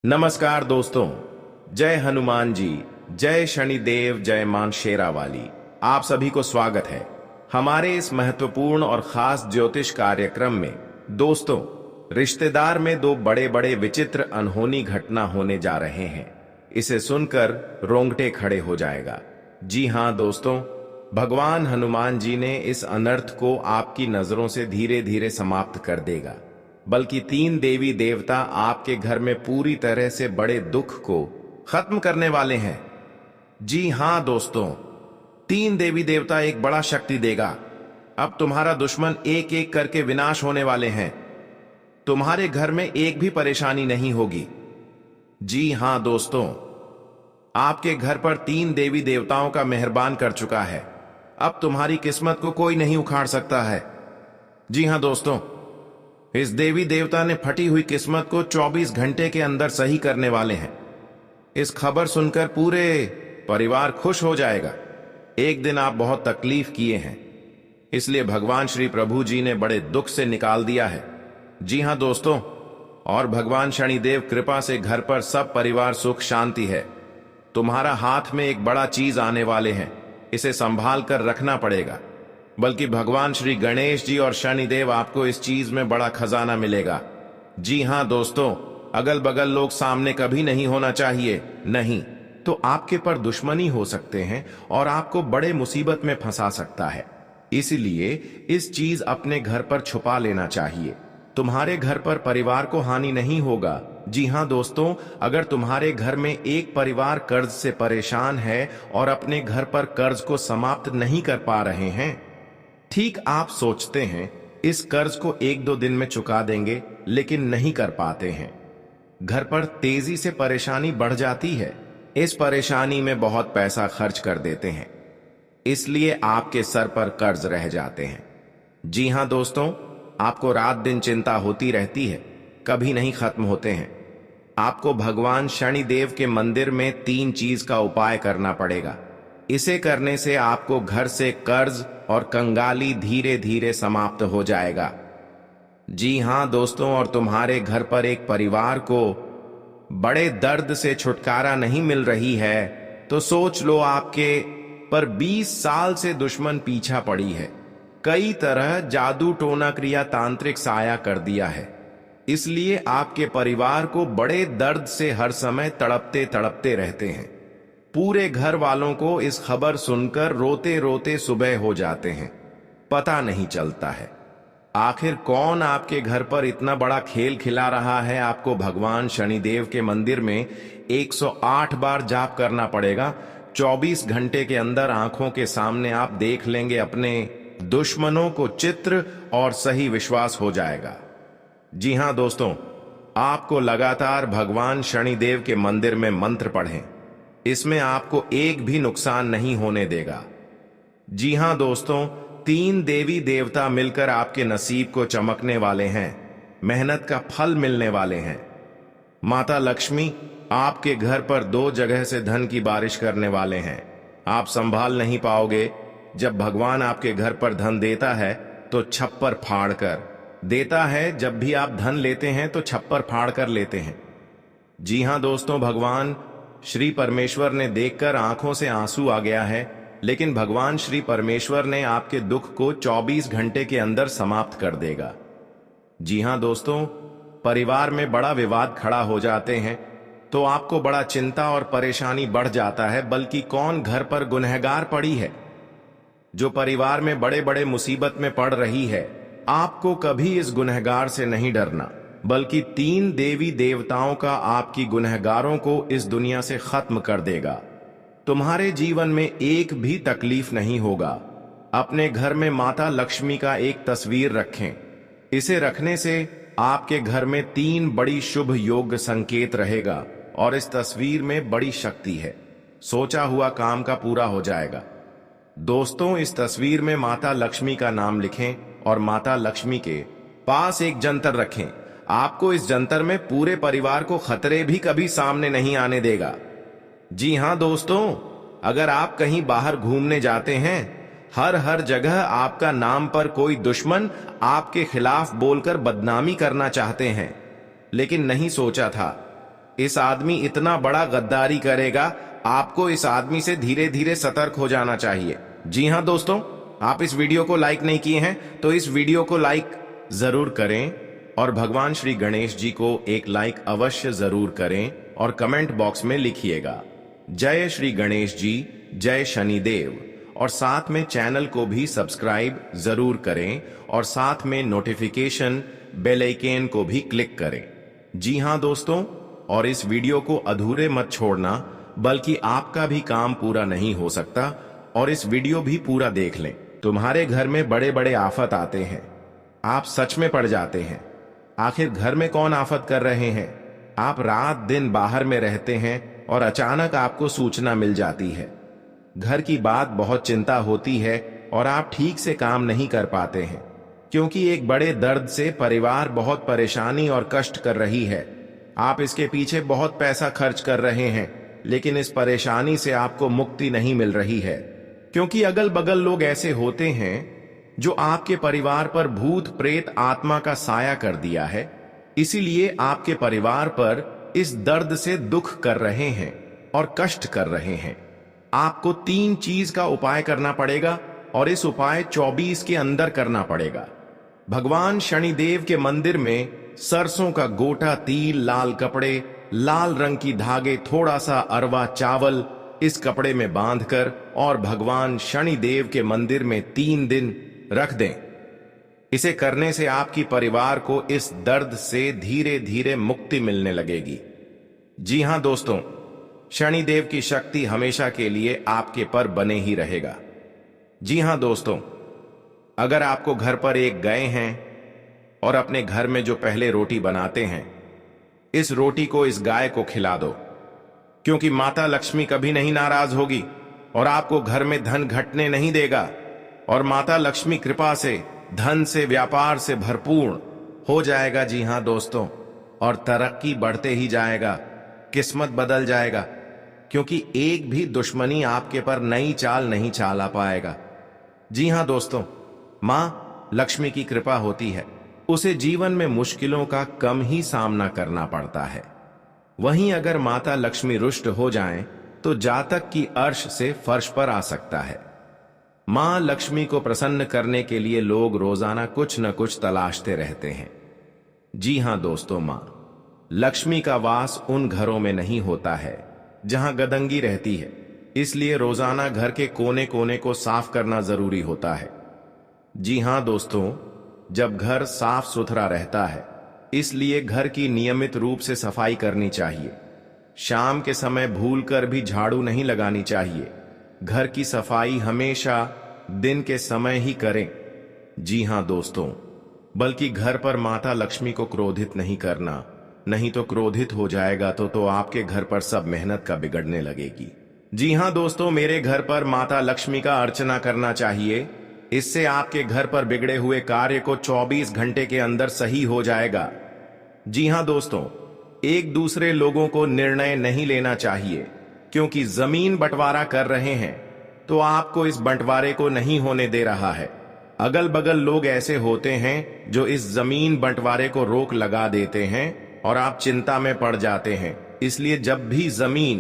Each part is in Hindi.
नमस्कार दोस्तों। जय हनुमान जी, जय शनिदेव, जय मां शेरावाली। आप सभी को स्वागत है हमारे इस महत्वपूर्ण और खास ज्योतिष कार्यक्रम में। दोस्तों, रिश्तेदार में दो बड़े बड़े विचित्र अनहोनी घटना होने जा रहे हैं। इसे सुनकर रोंगटे खड़े हो जाएगा। जी हां दोस्तों, भगवान हनुमान जी ने इस अनर्थ को आपकी नजरों से धीरे धीरे समाप्त कर देगा। बल्कि तीन देवी देवता आपके घर में पूरी तरह से बड़े दुख को खत्म करने वाले हैं। जी हां दोस्तों, तीन देवी देवता एक बड़ा शक्ति देगा। अब तुम्हारा दुश्मन एक एक करके विनाश होने वाले हैं। तुम्हारे घर में एक भी परेशानी नहीं होगी। जी हां दोस्तों, आपके घर पर तीन देवी देवताओं का मेहरबान कर चुका है। अब तुम्हारी किस्मत को कोई नहीं उखाड़ सकता है। जी हां दोस्तों, इस देवी देवता ने फटी हुई किस्मत को 24 घंटे के अंदर सही करने वाले हैं। इस खबर सुनकर पूरे परिवार खुश हो जाएगा। एक दिन आप बहुत तकलीफ किए हैं, इसलिए भगवान श्री प्रभु जी ने बड़े दुख से निकाल दिया है। जी हां दोस्तों, और भगवान शनिदेव कृपा से घर पर सब परिवार सुख शांति है। तुम्हारा हाथ में एक बड़ा चीज आने वाले हैं, इसे संभाल कर रखना पड़ेगा। बल्कि भगवान श्री गणेश जी और शनिदेव आपको इस चीज में बड़ा खजाना मिलेगा। जी हां दोस्तों, अगल बगल लोग सामने कभी नहीं होना चाहिए, नहीं तो आपके पर दुश्मनी हो सकते हैं और आपको बड़े मुसीबत में फंसा सकता है। इसलिए इस चीज अपने घर पर छुपा लेना चाहिए। तुम्हारे घर पर परिवार को हानि नहीं होगा। जी हां दोस्तों, अगर तुम्हारे घर में एक परिवार कर्ज से परेशान है और अपने घर पर कर्ज को समाप्त नहीं कर पा रहे हैं, ठीक आप सोचते हैं इस कर्ज को एक दो दिन में चुका देंगे, लेकिन नहीं कर पाते हैं। घर पर तेजी से परेशानी बढ़ जाती है। इस परेशानी में बहुत पैसा खर्च कर देते हैं, इसलिए आपके सर पर कर्ज रह जाते हैं। जी हां दोस्तों, आपको रात दिन चिंता होती रहती है, कभी नहीं खत्म होते हैं। आपको भगवान शनिदेव के मंदिर में तीन चीज का उपाय करना पड़ेगा। इसे करने से आपको घर से कर्ज और कंगाली धीरे धीरे समाप्त हो जाएगा। जी हां दोस्तों, और तुम्हारे घर पर एक परिवार को बड़े दर्द से छुटकारा नहीं मिल रही है, तो सोच लो आपके पर 20 साल से दुश्मन पीछा पड़ी है। कई तरह जादू टोना क्रिया तांत्रिक साया कर दिया है, इसलिए आपके परिवार को बड़े दर्द से हर समय तड़पते तड़पते रहते हैं। पूरे घर वालों को इस खबर सुनकर रोते रोते सुबह हो जाते हैं, पता नहीं चलता है आखिर कौन आपके घर पर इतना बड़ा खेल खिला रहा है। आपको भगवान शनिदेव के मंदिर में 108 बार जाप करना पड़ेगा। 24 घंटे के अंदर आंखों के सामने आप देख लेंगे अपने दुश्मनों को चित्र, और सही विश्वास हो जाएगा। जी हां दोस्तों, आपको लगातार भगवान शनिदेव के मंदिर में मंत्र पढ़ें, इसमें आपको एक भी नुकसान नहीं होने देगा। जी हां दोस्तों, तीन देवी देवता मिलकर आपके नसीब को चमकने वाले हैं, मेहनत का फल मिलने वाले हैं। माता लक्ष्मी आपके घर पर दो जगह से धन की बारिश करने वाले हैं। आप संभाल नहीं पाओगे। जब भगवान आपके घर पर धन देता है तो छप्पर फाड़ कर देता है। जब भी आप धन लेते हैं तो छप्पर फाड़ कर लेते हैं। जी हां दोस्तों, भगवान श्री परमेश्वर ने देखकर आंखों से आंसू आ गया है, लेकिन भगवान श्री परमेश्वर ने आपके दुख को 24 घंटे के अंदर समाप्त कर देगा। जी हां दोस्तों, परिवार में बड़ा विवाद खड़ा हो जाते हैं तो आपको बड़ा चिंता और परेशानी बढ़ जाता है। बल्कि कौन घर पर गुनहगार पड़ी है जो परिवार में बड़े बड़े मुसीबत में पड़ रही है। आपको कभी इस गुनहगार से नहीं डरना, बल्कि तीन देवी देवताओं का आपकी गुनहगारों को इस दुनिया से खत्म कर देगा। तुम्हारे जीवन में एक भी तकलीफ नहीं होगा। अपने घर में माता लक्ष्मी का एक तस्वीर रखें। इसे रखने से आपके घर में तीन बड़ी शुभ योग संकेत रहेगा, और इस तस्वीर में बड़ी शक्ति है। सोचा हुआ काम का पूरा हो जाएगा। दोस्तों, इस तस्वीर में माता लक्ष्मी का नाम लिखें और माता लक्ष्मी के पास एक जंतर रखें। आपको इस जंतर में पूरे परिवार को खतरे भी कभी सामने नहीं आने देगा। जी हां दोस्तों, अगर आप कहीं बाहर घूमने जाते हैं, हर जगह आपका नाम पर कोई दुश्मन आपके खिलाफ बोलकर बदनामी करना चाहते हैं, लेकिन नहीं सोचा था इस आदमी इतना बड़ा गद्दारी करेगा, आपको इस आदमी से धीरे धीरे सतर्क हो जाना चाहिए। जी हां दोस्तों, आप इस वीडियो को लाइक नहीं किए हैं तो इस वीडियो को लाइक जरूर करें और भगवान श्री गणेश जी को एक लाइक अवश्य जरूर करें और कमेंट बॉक्स में लिखिएगा जय श्री गणेश जी, जय शनिदेव, और साथ में चैनल को भी सब्सक्राइब जरूर करें और साथ में नोटिफिकेशन बेल आइकन को भी क्लिक करें। जी हां दोस्तों, और इस वीडियो को अधूरे मत छोड़ना, बल्कि आपका भी काम पूरा नहीं हो सकता और इस वीडियो भी पूरा देख लें। तुम्हारे घर में बड़े बड़े आफत आते हैं, आप सच में पड़ जाते हैं। आखिर घर में कौन आफत कर रहे हैं? आप रात दिन बाहर में रहते हैं और अचानक आपको सूचना मिल जाती है। घर की बात बहुत चिंता होती है और आप ठीक से काम नहीं कर पाते हैं, क्योंकि एक बड़े दर्द से परिवार बहुत परेशानी और कष्ट कर रही है। आप इसके पीछे बहुत पैसा खर्च कर रहे हैं, लेकिन इस परेशानी से आपको मुक्ति नहीं मिल रही है, क्योंकि अगल बगल लोग ऐसे होते हैं जो आपके परिवार पर भूत प्रेत आत्मा का साया कर दिया है। इसीलिए आपके परिवार पर इस दर्द से दुख कर रहे हैं और कष्ट कर रहे हैं। आपको 3 चीज का उपाय करना पड़ेगा और इस उपाय 24 के अंदर करना पड़ेगा। भगवान शनिदेव के मंदिर में सरसों का गोटा तिल, लाल कपड़े, लाल रंग की धागे, थोड़ा सा अरवा चावल इस कपड़े में बांधकर और भगवान शनिदेव के मंदिर में 3 दिन रख दें। इसे करने से आपकी परिवार को इस दर्द से धीरे धीरे मुक्ति मिलने लगेगी। जी हां दोस्तों, शनिदेव की शक्ति हमेशा के लिए आपके पर बने ही रहेगा। जी हां दोस्तों, अगर आपको घर पर एक गाय हैं और अपने घर में जो पहले रोटी बनाते हैं, इस रोटी को इस गाय को खिला दो, क्योंकि माता लक्ष्मी कभी नहीं नाराज होगी और आपको घर में धन घटने नहीं देगा और माता लक्ष्मी कृपा से धन से, व्यापार से भरपूर हो जाएगा। जी हां दोस्तों, और तरक्की बढ़ते ही जाएगा, किस्मत बदल जाएगा, क्योंकि एक भी दुश्मनी आपके पर नई चाल नहीं चला पाएगा। जी हां दोस्तों, मां लक्ष्मी की कृपा होती है, उसे जीवन में मुश्किलों का कम ही सामना करना पड़ता है। वहीं अगर माता लक्ष्मी रुष्ट हो जाएं, तो जातक की अर्श से फर्श पर आ सकता है। मां लक्ष्मी को प्रसन्न करने के लिए लोग रोजाना कुछ न कुछ तलाशते रहते हैं। जी हां दोस्तों, मां लक्ष्मी का वास उन घरों में नहीं होता है जहां गदंगी रहती है, इसलिए रोजाना घर के कोने कोने को साफ करना जरूरी होता है। जी हां दोस्तों, जब घर साफ सुथरा रहता है, इसलिए घर की नियमित रूप से सफाई करनी चाहिए। शाम के समय भूलकर भी झाड़ू नहीं लगानी चाहिए। घर की सफाई हमेशा दिन के समय ही करें। जी हां दोस्तों, बल्कि घर पर माता लक्ष्मी को क्रोधित नहीं करना, नहीं तो क्रोधित हो जाएगा तो आपके घर पर सब मेहनत का बिगड़ने लगेगी। जी हां दोस्तों, मेरे घर पर माता लक्ष्मी का अर्चना करना चाहिए। इससे आपके घर पर बिगड़े हुए कार्य को 24 घंटे के अंदर सही हो जाएगा। जी हां दोस्तों, एक दूसरे लोगों को निर्णय नहीं लेना चाहिए, क्योंकि जमीन बंटवारा कर रहे हैं तो आपको इस बंटवारे को नहीं होने दे रहा है। अगल बगल लोग ऐसे होते हैं जो इस जमीन बंटवारे को रोक लगा देते हैं और आप चिंता में पड़ जाते हैं। इसलिए जब भी जमीन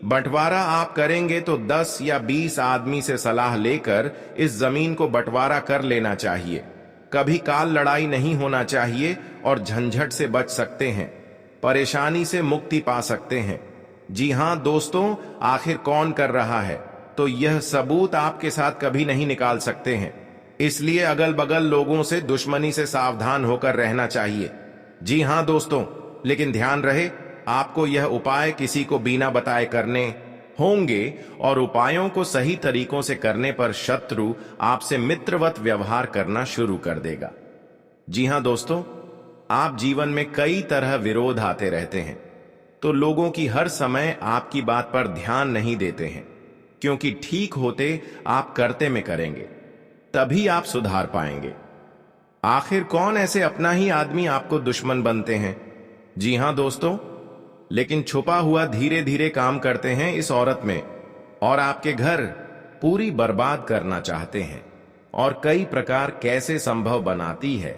बंटवारा आप करेंगे तो 10 या 20 आदमी से सलाह लेकर इस जमीन को बंटवारा कर लेना चाहिए। कभी काल लड़ाई नहीं होना चाहिए और झंझट से बच सकते हैं, परेशानी से मुक्ति पा सकते हैं। जी हां दोस्तों, आखिर कौन कर रहा है, तो यह सबूत आपके साथ कभी नहीं निकाल सकते हैं। इसलिए अगल बगल लोगों से दुश्मनी से सावधान होकर रहना चाहिए। जी हां दोस्तों, लेकिन ध्यान रहे, आपको यह उपाय किसी को बिना बताए करने होंगे और उपायों को सही तरीकों से करने पर शत्रु आपसे मित्रवत व्यवहार करना शुरू कर देगा। जी हां दोस्तों, आप जीवन में कई तरह विरोध आते रहते हैं, तो लोगों की हर समय आपकी बात पर ध्यान नहीं देते हैं, क्योंकि ठीक होते आप करते में करेंगे, तभी आप सुधार पाएंगे। आखिर कौन ऐसे अपना ही आदमी आपको दुश्मन बनते हैं? जी हां दोस्तों, लेकिन छुपा हुआ धीरे धीरे काम करते हैं इस औरत में और आपके घर पूरी बर्बाद करना चाहते हैं और कई प्रकार कैसे संभव बनाती है,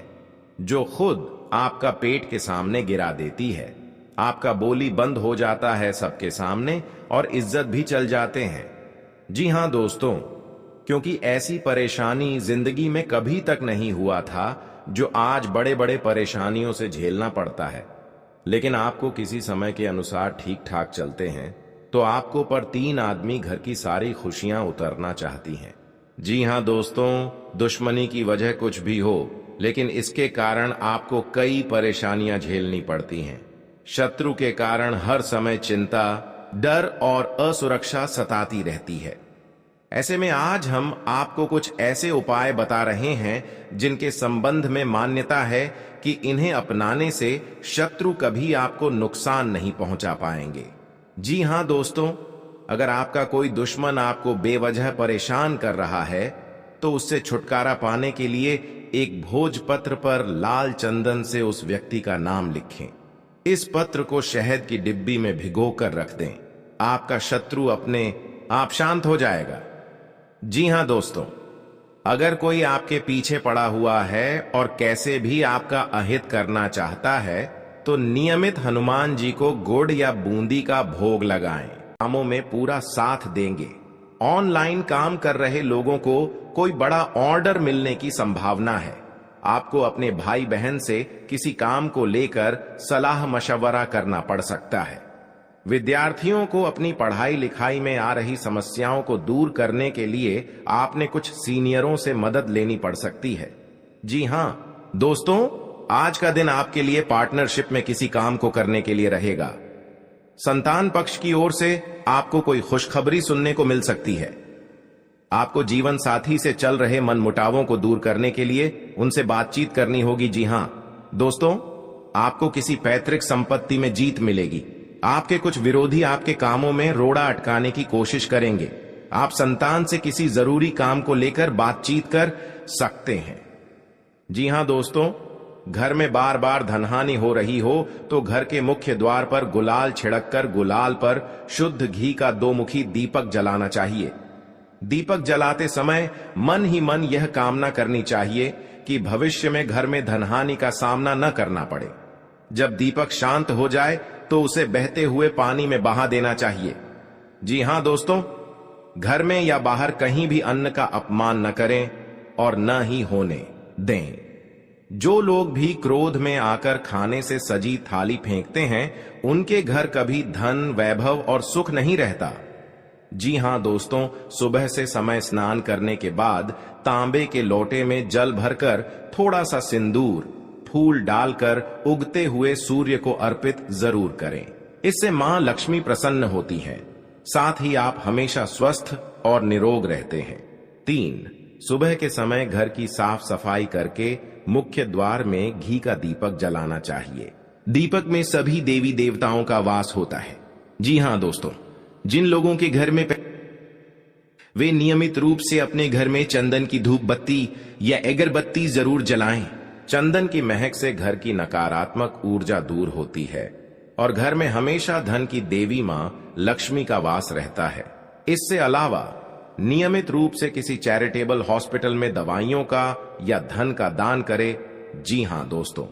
जो खुद आपका पेट के सामने गिरा देती है। आपका बोली बंद हो जाता है सबके सामने और इज्जत भी चल जाते हैं। जी हां दोस्तों, क्योंकि ऐसी परेशानी जिंदगी में कभी तक नहीं हुआ था जो आज बड़े बड़े परेशानियों से झेलना पड़ता है। लेकिन आपको किसी समय के अनुसार ठीक ठाक चलते हैं तो आपको पर 3 आदमी घर की सारी खुशियां उतरना चाहती हैं। जी हां दोस्तों, दुश्मनी की वजह कुछ भी हो, लेकिन इसके कारण आपको कई परेशानियां झेलनी पड़ती हैं। शत्रु के कारण हर समय चिंता, डर और असुरक्षा सताती रहती है। ऐसे में आज हम आपको कुछ ऐसे उपाय बता रहे हैं जिनके संबंध में मान्यता है कि इन्हें अपनाने से शत्रु कभी आपको नुकसान नहीं पहुंचा पाएंगे। जी हां दोस्तों, अगर आपका कोई दुश्मन आपको बेवजह परेशान कर रहा है तो उससे छुटकारा पाने के लिए एक भोजपत्र पर लाल चंदन से उस व्यक्ति का नाम लिखें। इस पत्र को शहद की डिब्बी में भिगो कर रख दें। आपका शत्रु अपने आप शांत हो जाएगा। जी हां दोस्तों, अगर कोई आपके पीछे पड़ा हुआ है और कैसे भी आपका अहित करना चाहता है तो नियमित हनुमान जी को गुड़ या बूंदी का भोग लगाएं। कामों में पूरा साथ देंगे। ऑनलाइन काम कर रहे लोगों को कोई बड़ा ऑर्डर मिलने की संभावना है। आपको अपने भाई बहन से किसी काम को लेकर सलाह मशवरा करना पड़ सकता है। विद्यार्थियों को अपनी पढ़ाई लिखाई में आ रही समस्याओं को दूर करने के लिए आपने कुछ सीनियरों से मदद लेनी पड़ सकती है। जी हां दोस्तों, आज का दिन आपके लिए पार्टनरशिप में किसी काम को करने के लिए रहेगा। संतान पक्ष की ओर से आपको कोई खुशखबरी सुनने को मिल सकती है। आपको जीवन साथी से चल रहे मनमुटावों को दूर करने के लिए उनसे बातचीत करनी होगी। जी हां दोस्तों, आपको किसी पैतृक संपत्ति में जीत मिलेगी। आपके कुछ विरोधी आपके कामों में रोड़ा अटकाने की कोशिश करेंगे। आप संतान से किसी जरूरी काम को लेकर बातचीत कर सकते हैं। जी हां दोस्तों, घर में बार बार धनहानि हो रही हो तो घर के मुख्य द्वार पर गुलाल छिड़ककर गुलाल पर शुद्ध घी का 2 मुखी दीपक जलाना चाहिए। दीपक जलाते समय मन ही मन यह कामना करनी चाहिए कि भविष्य में घर में धनहानि का सामना न करना पड़े। जब दीपक शांत हो जाए तो उसे बहते हुए पानी में बहा देना चाहिए। जी हां दोस्तों, घर में या बाहर कहीं भी अन्न का अपमान न करें और न ही होने दें। जो लोग भी क्रोध में आकर खाने से सजी थाली फेंकते हैं उनके घर कभी धन, वैभव और सुख नहीं रहता। जी हां दोस्तों, सुबह से समय स्नान करने के बाद तांबे के लोटे में जल भरकर थोड़ा सा सिंदूर, फूल डालकर उगते हुए सूर्य को अर्पित जरूर करें। इससे मां लक्ष्मी प्रसन्न होती है। साथ ही आप हमेशा स्वस्थ और निरोग रहते हैं। 3, सुबह के समय घर की साफ सफाई करके मुख्य द्वार में घी का दीपक जलाना चाहिए। दीपक में सभी देवी देवताओं का वास होता है। जी हां दोस्तों, जिन लोगों के घर में वे नियमित रूप से अपने घर में चंदन की धूप बत्ती या अगरबत्ती जरूर जलाएं। चंदन की महक से घर की नकारात्मक ऊर्जा दूर होती है और घर में हमेशा धन की देवी मां लक्ष्मी का वास रहता है। इससे अलावा नियमित रूप से किसी चैरिटेबल हॉस्पिटल में दवाइयों का या धन का दान करें। जी हां दोस्तों,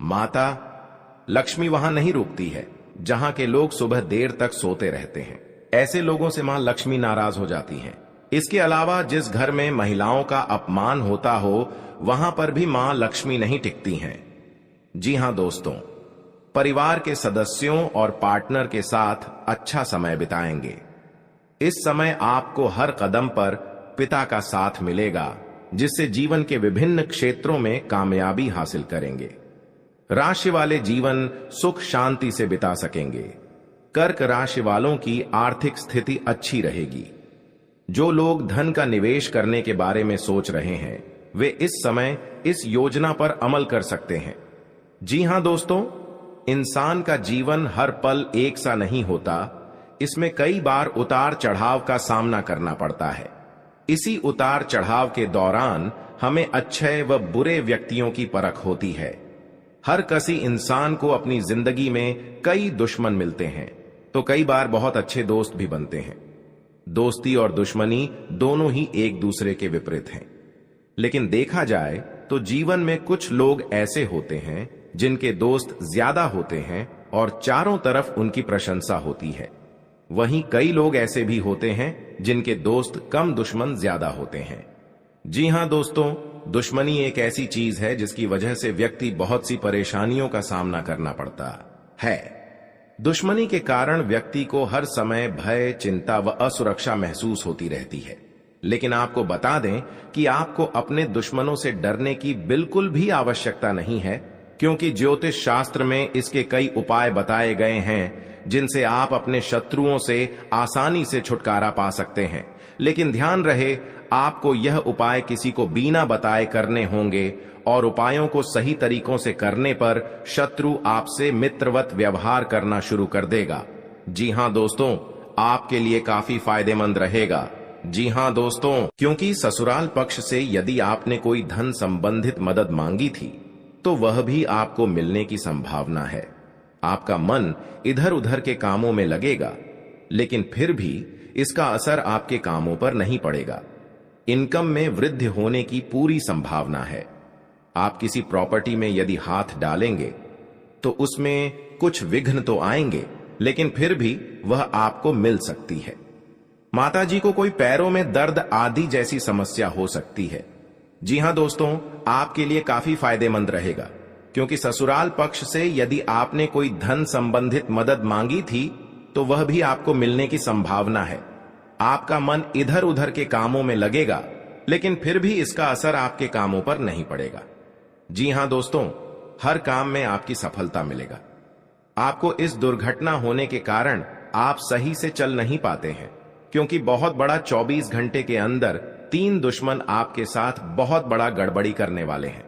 माता लक्ष्मी वहां नहीं रुकती है जहां के लोग सुबह देर तक सोते रहते हैं। ऐसे लोगों से मां लक्ष्मी नाराज हो जाती हैं। इसके अलावा जिस घर में महिलाओं का अपमान होता हो वहां पर भी मां लक्ष्मी नहीं टिकती हैं। जी हां दोस्तों, परिवार के सदस्यों और पार्टनर के साथ अच्छा समय बिताएंगे। इस समय आपको हर कदम पर पिता का साथ मिलेगा जिससे जीवन के विभिन्न क्षेत्रों में कामयाबी हासिल करेंगे। राशि वाले जीवन सुख शांति से बिता सकेंगे। कर्क राशि वालों की आर्थिक स्थिति अच्छी रहेगी। जो लोग धन का निवेश करने के बारे में सोच रहे हैं वे इस समय इस योजना पर अमल कर सकते हैं। जी हां दोस्तों, इंसान का जीवन हर पल एक सा नहीं होता। इसमें कई बार उतार चढ़ाव का सामना करना पड़ता है। इसी उतार चढ़ाव के दौरान हमें अच्छे व बुरे व्यक्तियों की परख होती है। हर किसी इंसान को अपनी जिंदगी में कई दुश्मन मिलते हैं तो कई बार बहुत अच्छे दोस्त भी बनते हैं। दोस्ती और दुश्मनी दोनों ही एक दूसरे के विपरीत हैं। लेकिन देखा जाए तो जीवन में कुछ लोग ऐसे होते हैं जिनके दोस्त ज्यादा होते हैं और चारों तरफ उनकी प्रशंसा होती है। वहीं कई लोग ऐसे भी होते हैं जिनके दोस्त कम, दुश्मन ज्यादा होते हैं। जी हां दोस्तों, दुश्मनी एक ऐसी चीज है जिसकी वजह से व्यक्ति बहुत सी परेशानियों का सामना करना पड़ता है। दुश्मनी के कारण व्यक्ति को हर समय भय, चिंता व असुरक्षा महसूस होती रहती है। लेकिन आपको बता दें कि आपको अपने दुश्मनों से डरने की बिल्कुल भी आवश्यकता नहीं है, क्योंकि ज्योतिष शास्त्र में इसके कई उपाय बताए गए हैं जिनसे आप अपने शत्रुओं से आसानी से छुटकारा पा सकते हैं। लेकिन ध्यान रहे, आपको यह उपाय किसी को बिना बताए करने होंगे और उपायों को सही तरीकों से करने पर शत्रु आपसे मित्रवत व्यवहार करना शुरू कर देगा। जी हां दोस्तों, आपके लिए काफी फायदेमंद रहेगा। जी हां दोस्तों, क्योंकि ससुराल पक्ष से यदि आपने कोई धन संबंधित मदद मांगी थी तो वह भी आपको मिलने की संभावना है। आपका मन इधर उधर के कामों में लगेगा, लेकिन फिर भी इसका असर आपके कामों पर नहीं पड़ेगा। इनकम में वृद्धि होने की पूरी संभावना है। आप किसी प्रॉपर्टी में यदि हाथ डालेंगे तो उसमें कुछ विघ्न तो आएंगे, लेकिन फिर भी वह आपको मिल सकती है। माताजी को कोई पैरों में दर्द आदि जैसी समस्या हो सकती है। जी हां दोस्तों, आपके लिए काफी फायदेमंद रहेगा, क्योंकि ससुराल पक्ष से यदि आपने कोई धन संबंधित मदद मांगी थी तो वह भी आपको मिलने की संभावना है। आपका मन इधर उधर के कामों में लगेगा, लेकिन फिर भी इसका असर आपके कामों पर नहीं पड़ेगा। जी हां दोस्तों, हर काम में आपकी सफलता मिलेगा। आपको इस दुर्घटना होने के कारण आप सही से चल नहीं पाते हैं, क्योंकि बहुत बड़ा 24 घंटे के अंदर 3 दुश्मन आपके साथ बहुत बड़ा गड़बड़ी करने वाले हैं।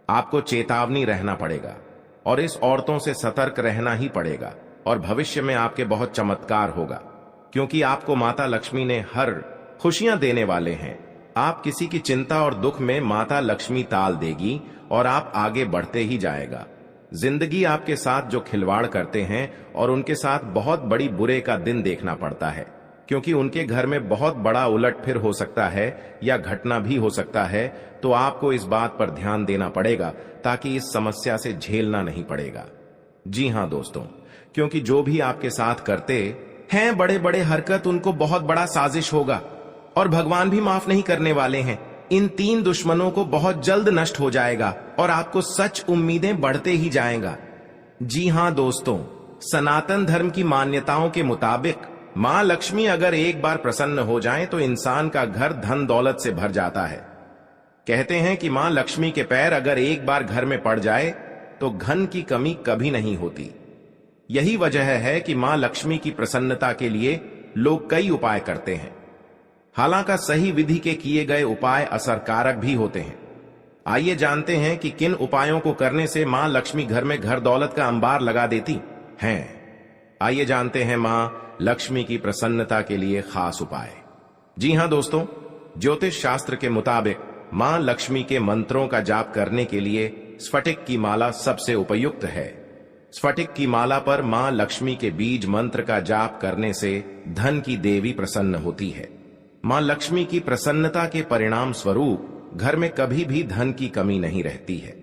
आपको चेतावनी रहना पड़ेगा और इस औरतों से सतर्क रहना ही पड़ेगा, और भविष्य में आपके बहुत चमत्कार होगा, क्योंकि आपको माता लक्ष्मी ने हर खुशियां देने वाले हैं। आप किसी की चिंता और दुख में माता लक्ष्मी ताल देगी और आप आगे बढ़ते ही जाएगा। जिंदगी आपके साथ जो खिलवाड़ करते हैं और उनके साथ बहुत बड़ी बुरे का दिन देखना पड़ता है, क्योंकि उनके घर में बहुत बड़ा उलटफेर हो सकता है या घटना भी हो सकता है। तो आपको इस बात पर ध्यान देना पड़ेगा ताकि इस समस्या से झेलना नहीं पड़ेगा। जी हां दोस्तों, क्योंकि जो भी आपके साथ करते हैं बड़े बड़े हरकत, उनको बहुत बड़ा साजिश होगा और भगवान भी माफ नहीं करने वाले हैं। इन 3 दुश्मनों को बहुत जल्द नष्ट हो जाएगा और आपको सच उम्मीदें बढ़ते ही जाएगा। जी हां दोस्तों, सनातन धर्म की मान्यताओं के मुताबिक मां लक्ष्मी अगर एक बार प्रसन्न हो जाएं तो इंसान का घर धन दौलत से भर जाता है। कहते हैं कि मां लक्ष्मी के पैर अगर एक बार घर में पड़ जाए तो धन की कमी कभी नहीं होती। यही वजह है कि मां लक्ष्मी की प्रसन्नता के लिए लोग कई उपाय करते हैं। हालांकि सही विधि के किए गए उपाय असरकारक भी होते हैं। आइए जानते हैं कि किन उपायों को करने से मां लक्ष्मी घर में घर दौलत का अंबार लगा देती हैं। आइए जानते हैं मां लक्ष्मी की प्रसन्नता के लिए खास उपाय। जी हां दोस्तों, ज्योतिष शास्त्र के मुताबिक मां लक्ष्मी के मंत्रों का जाप करने के लिए स्फटिक की माला सबसे उपयुक्त है। स्फटिक की माला पर मां लक्ष्मी के बीज मंत्र का जाप करने से धन की देवी प्रसन्न होती है। मां लक्ष्मी की प्रसन्नता के परिणाम स्वरूप घर में कभी भी धन की कमी नहीं रहती है।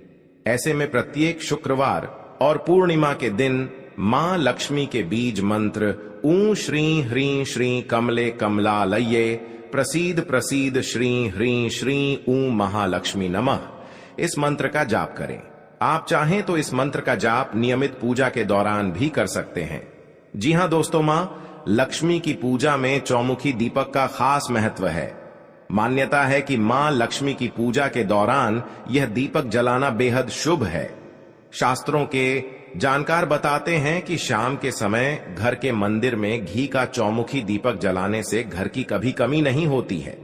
ऐसे में प्रत्येक शुक्रवार और पूर्णिमा के दिन मां लक्ष्मी के बीज मंत्र ऊं श्री ह्रीं श्री कमले कमलालये प्रसीद प्रसीद श्री ह्रीं श्री ऊं महालक्ष्मी नमः, इस मंत्र का जाप करें। आप चाहें तो इस मंत्र का जाप नियमित पूजा के दौरान भी कर सकते हैं। जी हां दोस्तों, मां लक्ष्मी की पूजा में चौमुखी दीपक का खास महत्व है। मान्यता है कि मां लक्ष्मी की पूजा के दौरान यह दीपक जलाना बेहद शुभ है। शास्त्रों के जानकार बताते हैं कि शाम के समय घर के मंदिर में घी का चौमुखी दीपक जलाने से घर की कभी कमी नहीं होती है।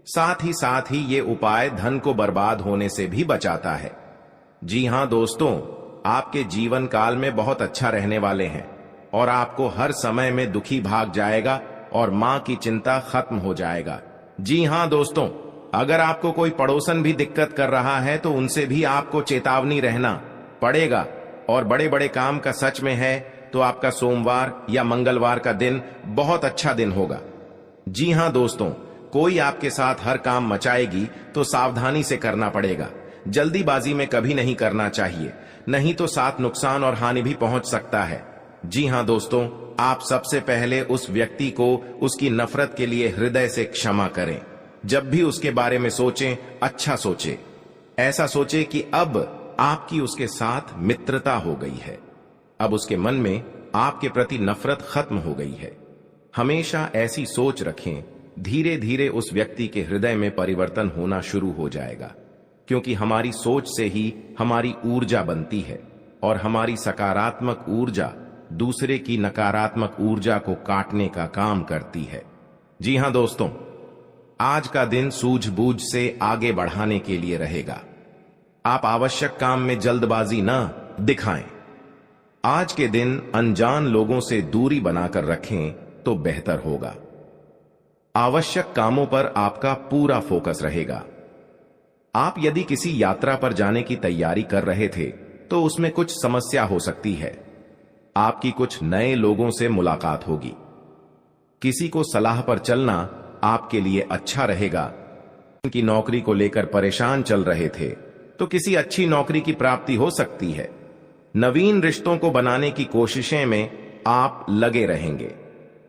साथ ही ये उपाय धन को बर्बाद होने से भी बचाता है। जी हां दोस्तों, आपके जीवन काल में बहुत अच्छा रहने वाले हैं और आपको हर समय में दुखी भाग जाएगा और मां की चिंता खत्म हो जाएगा। जी हां दोस्तों, अगर आपको कोई पड़ोसन भी दिक्कत कर रहा है तो उनसे भी आपको चेतावनी रहना पड़ेगा। और बड़े बड़े काम का सच में है तो आपका सोमवार या मंगलवार का दिन बहुत अच्छा दिन होगा। जी हां दोस्तों, कोई आपके साथ हर काम मचाएगी तो सावधानी से करना पड़ेगा। जल्दीबाजी में कभी नहीं करना चाहिए, नहीं तो साथ नुकसान और हानि भी पहुंच सकता है। जी हां दोस्तों, आप सबसे पहले उस व्यक्ति को उसकी नफरत के लिए हृदय से क्षमा करें। जब भी उसके बारे में सोचें, अच्छा सोचें। ऐसा सोचें कि अब आपकी उसके साथ मित्रता हो गई है, अब उसके मन में आपके प्रति नफरत खत्म हो गई है। हमेशा ऐसी सोच रखें, धीरे धीरे उस व्यक्ति के हृदय में परिवर्तन होना शुरू हो जाएगा, क्योंकि हमारी सोच से ही हमारी ऊर्जा बनती है और हमारी सकारात्मक ऊर्जा दूसरे की नकारात्मक ऊर्जा को काटने का काम करती है। जी हां दोस्तों, आज का दिन सूझबूझ से आगे बढ़ाने के लिए रहेगा। आप आवश्यक काम में जल्दबाजी न दिखाएं। आज के दिन अनजान लोगों से दूरी बनाकर रखें तो बेहतर होगा। आवश्यक कामों पर आपका पूरा फोकस रहेगा। आप यदि किसी यात्रा पर जाने की तैयारी कर रहे थे तो उसमें कुछ समस्या हो सकती है। आपकी कुछ नए लोगों से मुलाकात होगी। किसी को सलाह पर चलना आपके लिए अच्छा रहेगा। उनकी नौकरी को लेकर परेशान चल रहे थे तो किसी अच्छी नौकरी की प्राप्ति हो सकती है। नवीन रिश्तों को बनाने की कोशिशें में आप लगे रहेंगे।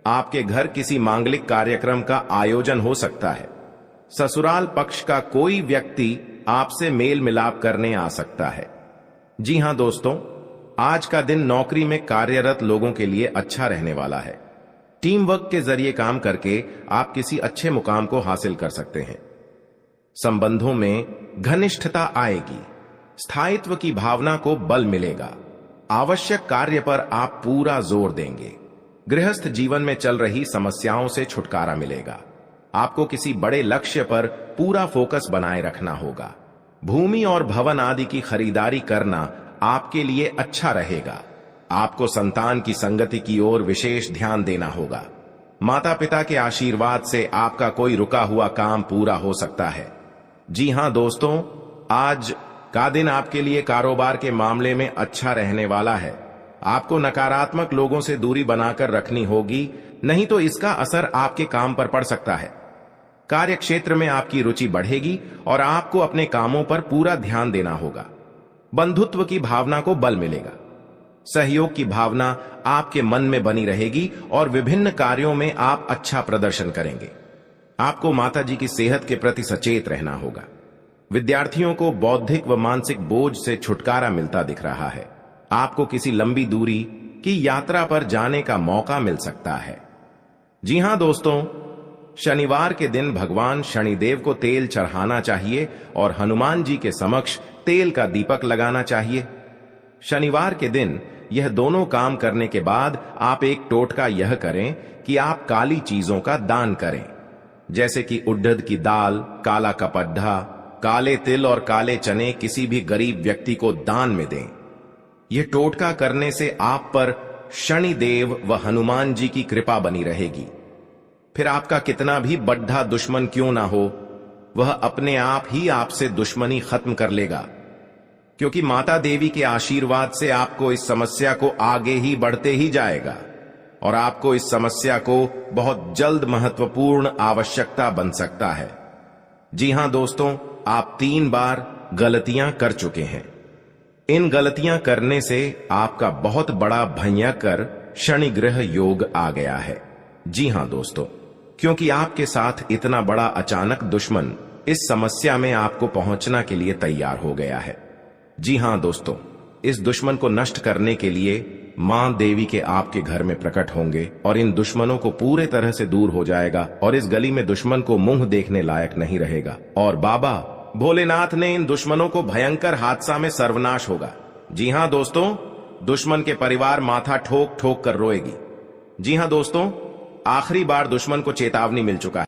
आपके घर किसी मांगलिक कार्यक्रम का आयोजन हो सकता है। ससुराल पक्ष का कोई व्यक्ति आपसे मेल मिलाप करने आ सकता है। जी हां दोस्तों, आज का दिन नौकरी में कार्यरत लोगों के लिए अच्छा रहने वाला है। टीम वर्क के जरिए काम करके आप किसी अच्छे मुकाम को हासिल कर सकते हैं। संबंधों में घनिष्ठता आएगी। स्थायित्व की भावना को बल मिलेगा। आवश्यक कार्य पर आप पूरा जोर देंगे। गृहस्थ जीवन में चल रही समस्याओं से छुटकारा मिलेगा। आपको किसी बड़े लक्ष्य पर पूरा फोकस बनाए रखना होगा। भूमि और भवन आदि की खरीदारी करना आपके लिए अच्छा रहेगा। आपको संतान की संगति की ओर विशेष ध्यान देना होगा। माता पिता के आशीर्वाद से आपका कोई रुका हुआ काम पूरा हो सकता है। जी हां दोस्तों, आज का दिन आपके लिए कारोबार के मामले में अच्छा रहने वाला है। आपको नकारात्मक लोगों से दूरी बनाकर रखनी होगी, नहीं तो इसका असर आपके काम पर पड़ सकता है। कार्य क्षेत्र में आपकी रुचि बढ़ेगी और आपको अपने कामों पर पूरा ध्यान देना होगा। बंधुत्व की भावना को बल मिलेगा। सहयोग की भावना आपके मन में बनी रहेगी और विभिन्न कार्यों में आप अच्छा प्रदर्शन करेंगे। आपको माताजी की सेहत के प्रति सचेत रहना होगा। विद्यार्थियों को बौद्धिक व मानसिक बोझ से छुटकारा मिलता दिख रहा है। आपको किसी लंबी दूरी की यात्रा पर जाने का मौका मिल सकता है। जी हां दोस्तों, शनिवार के दिन भगवान शनिदेव को तेल चढ़ाना चाहिए और हनुमान जी के समक्ष तेल का दीपक लगाना चाहिए। शनिवार के दिन यह दोनों काम करने के बाद आप एक टोटका यह करें कि आप काली चीजों का दान करें, जैसे कि उड़द की दाल, काला कपड्ढा, काले तिल और काले चने किसी भी गरीब व्यक्ति को दान में दें। यह टोटका करने से आप पर शनिदेव व हनुमान जी की कृपा बनी रहेगी। फिर आपका कितना भी बड्ढा दुश्मन क्यों ना हो, वह अपने आप ही आपसे दुश्मनी खत्म कर लेगा, क्योंकि माता देवी के आशीर्वाद से आपको इस समस्या को आगे ही बढ़ते ही जाएगा और आपको इस समस्या को बहुत जल्द महत्वपूर्ण आवश्यकता बन सकता है। जी हां दोस्तों, आप 3 बार गलतियां कर चुके हैं। इन गलतियां करने से आपका बहुत बड़ा भयंकर शनि ग्रह योग आ गया है। जी हां दोस्तों, क्योंकि आपके साथ इतना बड़ा अचानक दुश्मन इस समस्या में आपको पहुंचना के लिए तैयार हो गया है। जी हां दोस्तों, इस दुश्मन को नष्ट करने के लिए मां देवी के आपके घर में प्रकट होंगे और इन दुश्मनों को पूरे तरह से दूर हो जाएगा और इस गली में दुश्मन को मुंह देखने लायक नहीं रहेगा और बाबा भोलेनाथ ने इन दुश्मनों को भयंकर हादसा में सर्वनाश होगा। जी हां दोस्तों, दुश्मन के परिवार माथा ठोक ठोक कर रोएगी। जी हां दोस्तों, आखिरी बार दुश्मन को चेतावनी मिल चुका है।